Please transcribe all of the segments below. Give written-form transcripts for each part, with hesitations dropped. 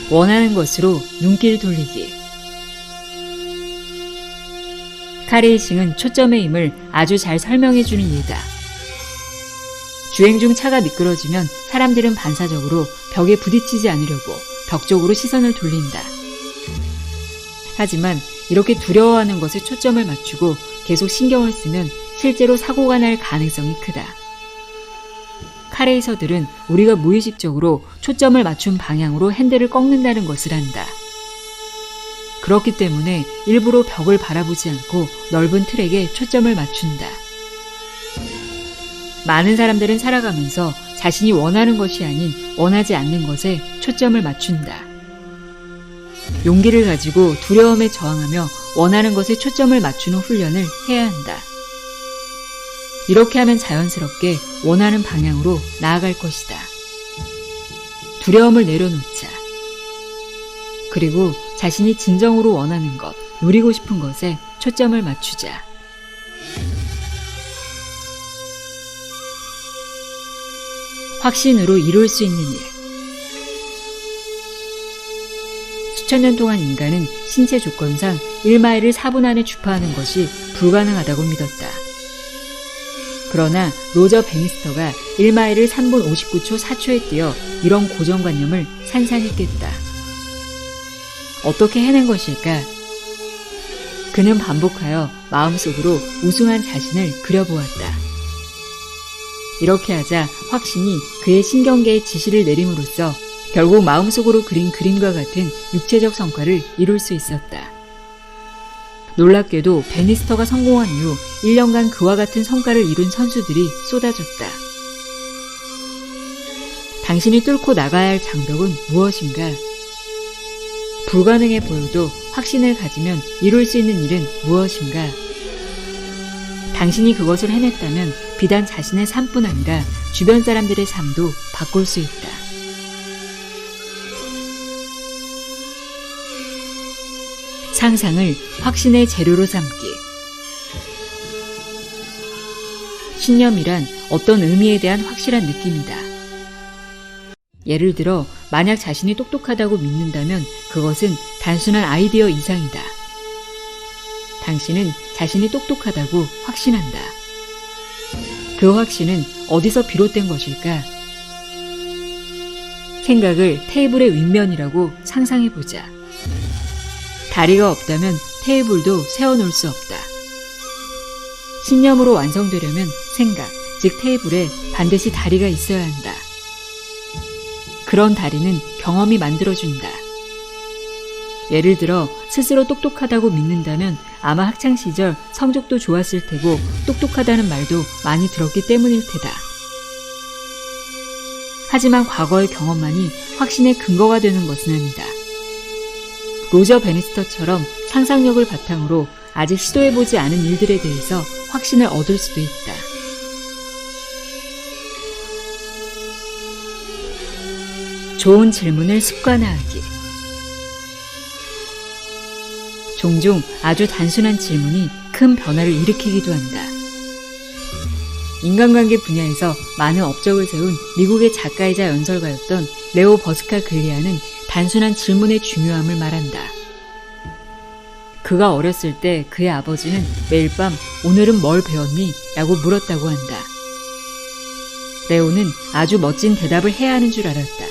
원하는 것으로 눈길 돌리기. 카레이싱은 초점의 힘을 아주 잘 설명해주는 예다. 주행 중 차가 미끄러지면 사람들은 반사적으로 벽에 부딪히지 않으려고 벽 쪽으로 시선을 돌린다. 하지만 이렇게 두려워하는 것에 초점을 맞추고 계속 신경을 쓰면 실제로 사고가 날 가능성이 크다. 카레이서들은 우리가 무의식적으로 초점을 맞춘 방향으로 핸들을 꺾는다는 것을 안다. 그렇기 때문에 일부러 벽을 바라보지 않고 넓은 트랙에 초점을 맞춘다. 많은 사람들은 살아가면서 자신이 원하는 것이 아닌 원하지 않는 것에 초점을 맞춘다. 용기를 가지고 두려움에 저항하며 원하는 것에 초점을 맞추는 훈련을 해야 한다. 이렇게 하면 자연스럽게 원하는 방향으로 나아갈 것이다. 두려움을 내려놓자. 그리고 자신이 진정으로 원하는 것, 누리고 싶은 것에 초점을 맞추자. 확신으로 이룰 수 있는 일. 수천 년 동안 인간은 신체 조건상 1마일을 4분 안에 주파하는 것이 불가능하다고 믿었다. 그러나 로저 베니스터가 1마일을 3분 59초 4초에 뛰어 이런 고정관념을 산산히 깼다. 어떻게 해낸 것일까? 그는 반복하여 마음속으로 우승한 자신을 그려보았다. 이렇게 하자 확신이 그의 신경계에 지시를 내림으로써 결국 마음속으로 그린 그림과 같은 육체적 성과를 이룰 수 있었다. 놀랍게도 베니스터가 성공한 이후 1년간 그와 같은 성과를 이룬 선수들이 쏟아졌다. 당신이 뚫고 나가야 할 장벽은 무엇인가? 불가능해 보여도 확신을 가지면 이룰 수 있는 일은 무엇인가? 당신이 그것을 해냈다면 비단 자신의 삶뿐 아니라 주변 사람들의 삶도 바꿀 수 있다. 상상을 확신의 재료로 삼기. 신념이란 어떤 의미에 대한 확실한 느낌이다. 예를 들어 만약 자신이 똑똑하다고 믿는다면 그것은 단순한 아이디어 이상이다. 당신은 자신이 똑똑하다고 확신한다. 그 확신은 어디서 비롯된 것일까? 생각을 테이블의 윗면이라고 상상해보자. 다리가 없다면 테이블도 세워놓을 수 없다. 신념으로 완성되려면 생각, 즉 테이블에 반드시 다리가 있어야 한다. 그런 다리는 경험이 만들어준다. 예를 들어 스스로 똑똑하다고 믿는다면 아마 학창시절 성적도 좋았을 테고 똑똑하다는 말도 많이 들었기 때문일 테다. 하지만 과거의 경험만이 확신의 근거가 되는 것은 아니다. 로저 베니스터처럼 상상력을 바탕으로 아직 시도해보지 않은 일들에 대해서 확신을 얻을 수도 있다. 좋은 질문을 습관화하기. 종종 아주 단순한 질문이 큰 변화를 일으키기도 한다. 인간관계 분야에서 많은 업적을 세운 미국의 작가이자 연설가였던 레오 버스칼글리아는 단순한 질문의 중요함을 말한다. 그가 어렸을 때 그의 아버지는 매일 밤 "오늘은 뭘 배웠니?" 라고 물었다고 한다. 레오는 아주 멋진 대답을 해야 하는 줄 알았다.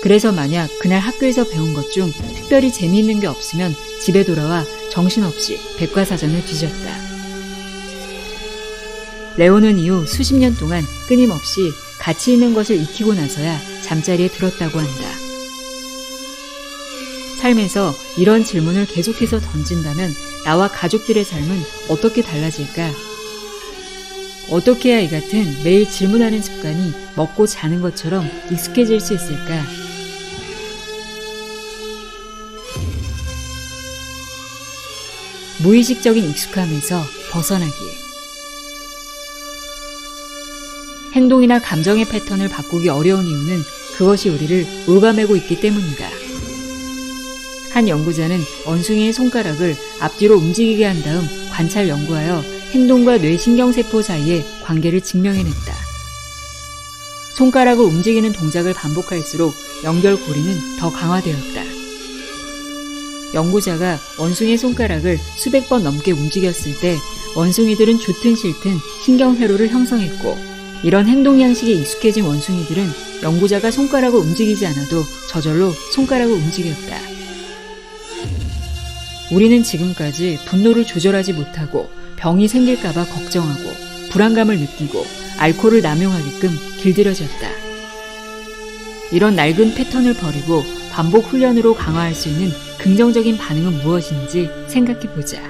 그래서 만약 그날 학교에서 배운 것 중 특별히 재미있는 게 없으면 집에 돌아와 정신없이 백과사전을 뒤졌다. 레오는 이후 수십 년 동안 끊임없이 가치 있는 것을 익히고 나서야 잠자리에 들었다고 한다. 삶에서 이런 질문을 계속해서 던진다면 나와 가족들의 삶은 어떻게 달라질까? 어떻게 해야 이 같은 매일 질문하는 습관이 먹고 자는 것처럼 익숙해질 수 있을까? 무의식적인 익숙함에서 벗어나기. 행동이나 감정의 패턴을 바꾸기 어려운 이유는 그것이 우리를 올가매고 있기 때문이다. 한 연구자는 원숭이의 손가락을 앞뒤로 움직이게 한 다음 관찰 연구하여 행동과 뇌신경세포 사이의 관계를 증명해냈다. 손가락을 움직이는 동작을 반복할수록 연결고리는 더 강화되었다. 연구자가 원숭이의 손가락을 수백 번 넘게 움직였을 때 원숭이들은 좋든 싫든 신경회로를 형성했고, 이런 행동 양식에 익숙해진 원숭이들은 연구자가 손가락을 움직이지 않아도 저절로 손가락을 움직였다. 우리는 지금까지 분노를 조절하지 못하고 병이 생길까봐 걱정하고 불안감을 느끼고 알코올을 남용하게끔 길들여졌다. 이런 낡은 패턴을 버리고 반복 훈련으로 강화할 수 있는 긍정적인 반응은 무엇인지 생각해보자.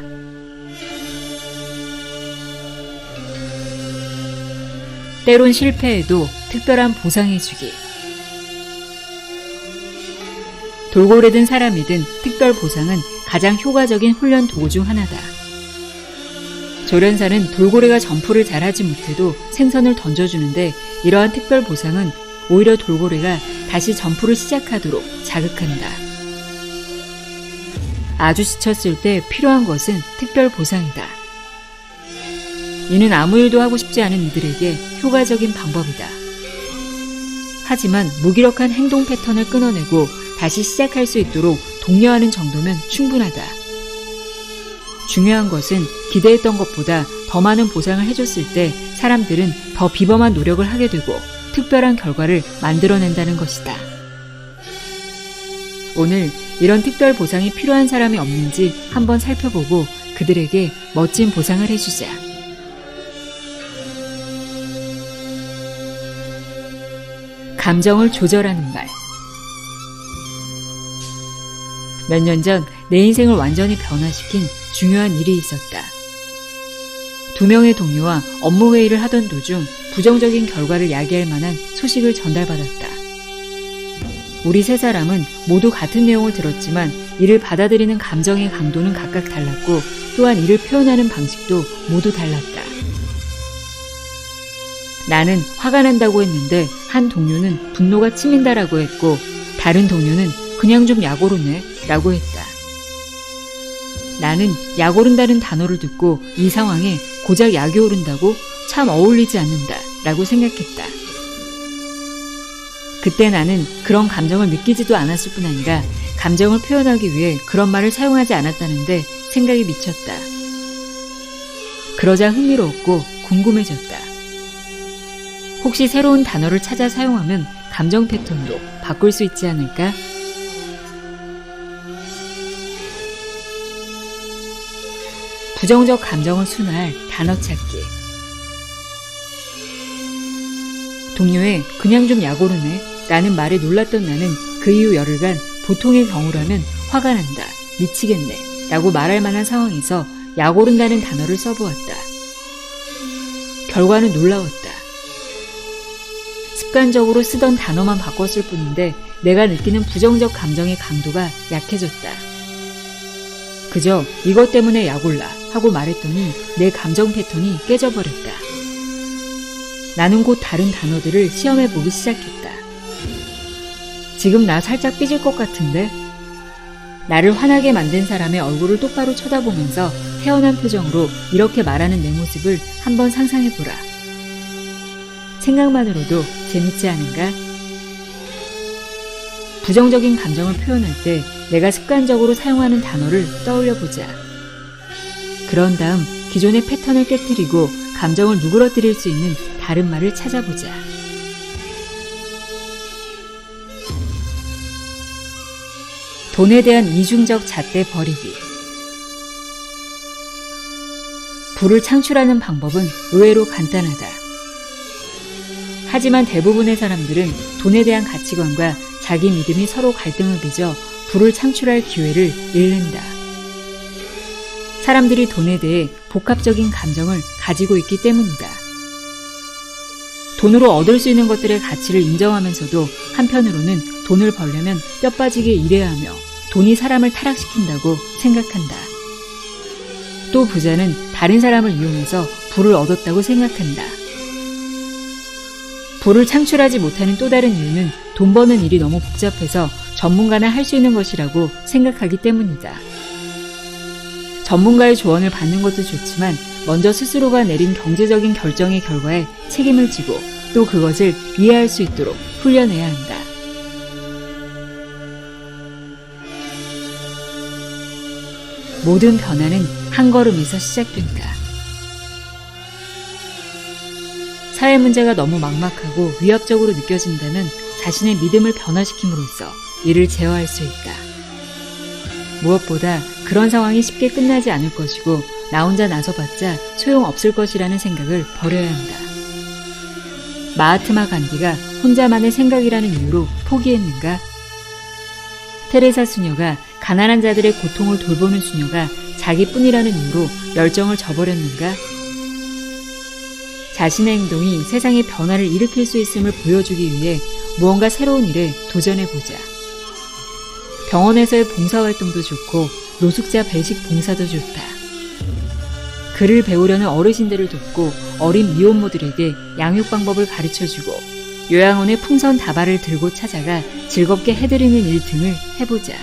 때론 실패해도 특별한 보상해주기. 돌고래든 사람이든 특별 보상은 가장 효과적인 훈련 도구 중 하나다. 조련사는 돌고래가 점프를 잘하지 못해도 생선을 던져주는데, 이러한 특별 보상은 오히려 돌고래가 다시 점프를 시작하도록 자극한다. 아주 지쳤을 때 필요한 것은 특별 보상이다. 이는 아무 일도 하고 싶지 않은 이들에게 효과적인 방법이다. 하지만 무기력한 행동 패턴을 끊어내고 다시 시작할 수 있도록 독려하는 정도면 충분하다. 중요한 것은 기대했던 것보다 더 많은 보상을 해줬을 때 사람들은 더 비범한 노력을 하게 되고 특별한 결과를 만들어낸다는 것이다. 오늘 이런 특별 보상이 필요한 사람이 없는지 한번 살펴보고 그들에게 멋진 보상을 해주자. 감정을 조절하는 말. 몇 년 전 내 인생을 완전히 변화시킨 중요한 일이 있었다. 2명의 동료와 업무 회의를 하던 도중 부정적인 결과를 야기할 만한 소식을 전달받았다. 우리 3사람은 모두 같은 내용을 들었지만 이를 받아들이는 감정의 강도는 각각 달랐고, 또한 이를 표현하는 방식도 모두 달랐다. 나는 화가 난다고 했는데 한 동료는 분노가 치민다라고 했고, 다른 동료는 그냥 좀 약 오르네 라고 했다. 나는 약 오른다는 단어를 듣고 이 상황에 고작 약이 오른다고 참 어울리지 않는다 라고 생각했다. 그때 나는 그런 감정을 느끼지도 않았을 뿐 아니라 감정을 표현하기 위해 그런 말을 사용하지 않았다는데 생각이 미쳤다. 그러자 흥미로웠고 궁금해졌다. 혹시 새로운 단어를 찾아 사용하면 감정 패턴도 바꿀 수 있지 않을까? 부정적 감정을 순화할 단어 찾기. 동료의 그냥 좀 약 오르네 라는 말에 놀랐던 나는 그 이후 열흘간 보통의 경우라면 화가 난다, 미치겠네 라고 말할 만한 상황에서 약 오른다는 단어를 써보았다. 결과는 놀라웠다. 습관적으로 쓰던 단어만 바꿨을 뿐인데 내가 느끼는 부정적 감정의 강도가 약해졌다. 그저 이것 때문에 약 올라 하고 말했더니 내 감정 패턴이 깨져버렸다. 나는 곧 다른 단어들을 시험해보기 시작했다. 지금 나 살짝 삐질 것 같은데? 나를 화나게 만든 사람의 얼굴을 똑바로 쳐다보면서 태연한 표정으로 이렇게 말하는 내 모습을 한번 상상해보라. 생각만으로도 재밌지 않은가? 부정적인 감정을 표현할 때 내가 습관적으로 사용하는 단어를 떠올려보자. 그런 다음 기존의 패턴을 깨트리고 감정을 누그러뜨릴 수 있는 다른 말을 찾아보자. 돈에 대한 이중적 잣대 버리기. 부를 창출하는 방법은 의외로 간단하다. 하지만 대부분의 사람들은 돈에 대한 가치관과 자기 믿음이 서로 갈등을 빚어 부를 창출할 기회를 잃는다. 사람들이 돈에 대해 복합적인 감정을 가지고 있기 때문이다. 돈으로 얻을 수 있는 것들의 가치를 인정하면서도 한편으로는 돈을 벌려면 뼈 빠지게 일해야 하며 돈이 사람을 타락시킨다고 생각한다. 또 부자는 다른 사람을 이용해서 부를 얻었다고 생각한다. 부를 창출하지 못하는 또 다른 이유는 돈 버는 일이 너무 복잡해서 전문가나 할 수 있는 것이라고 생각하기 때문이다. 전문가의 조언을 받는 것도 좋지만 먼저 스스로가 내린 경제적인 결정의 결과에 책임을 지고 또 그것을 이해할 수 있도록 훈련해야 한다. 모든 변화는 한 걸음에서 시작된다. 사회 문제가 너무 막막하고 위협적으로 느껴진다면 자신의 믿음을 변화시킴으로써 이를 제어할 수 있다. 무엇보다 그런 상황이 쉽게 끝나지 않을 것이고 나 혼자 나서봤자 소용없을 것이라는 생각을 버려야 한다. 마하트마 간디가 혼자만의 생각이라는 이유로 포기했는가? 테레사 수녀가 가난한 자들의 고통을 돌보는 수녀가 자기뿐이라는 이유로 열정을 저버렸는가? 자신의 행동이 세상의 변화를 일으킬 수 있음을 보여주기 위해 무언가 새로운 일에 도전해보자. 병원에서의 봉사활동도 좋고 노숙자 배식 봉사도 좋다. 글을 배우려는 어르신들을 돕고 어린 미혼모들에게 양육 방법을 가르쳐주고 요양원의 풍선 다발을 들고 찾아가 즐겁게 해드리는 일 등을 해보자.